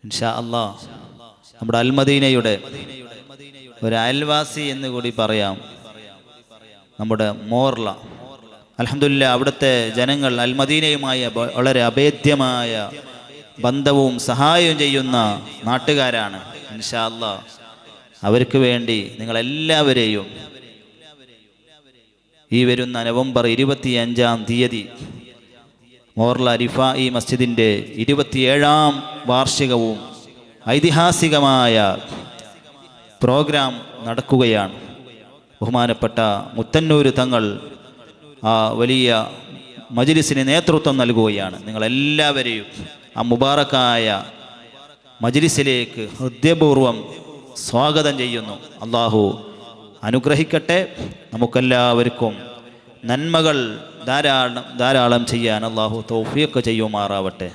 ഇൻഷാ അല്ലാഹ് നമ്മുടെ അൽമദീനയുടെ ഒരു അയൽവാസി എന്ന് കൂടി പറയാം, നമ്മുടെ മോർല. അൽഹംദുലില്ലാഹ് അവിടുത്തെ ജനങ്ങൾ അൽമദീനയുമായി വളരെ അഭേദ്യമായ ബന്ധവും സഹായവും ചെയ്യുന്ന നാട്ടുകാരാണ്. ഇൻഷാ അല്ലാഹ് അവർക്ക് വേണ്ടി നിങ്ങളെല്ലാവരെയും ഈ വരുന്ന നവംബർ 25 മോർല റിഫായി മസ്ജിദിൻ്റെ 27ാം വാർഷികവും ഐതിഹാസികമായ പ്രോഗ്രാം നടക്കുകയാണ്. ബഹുമാനപ്പെട്ട മുത്തന്നൂർ തങ്ങൾ ആ വലിയ മജ്ലിസിന് നേതൃത്വം നൽകുകയാണ്. നിങ്ങളെല്ലാവരെയും ആ മുബാറക്കായ മജ്ലിസിലേക്ക് ഹൃദയപൂർവ്വം സ്വാഗതം ചെയ്യുന്നു. അള്ളാഹു അനുഗ്രഹിക്കട്ടെ. നമുക്കെല്ലാവർക്കും നന്മകൾ ധാരാളം ചെയ്യാൻ അള്ളാഹു തൗഫീഖ് ചെയ്യുമാറാവട്ടെ.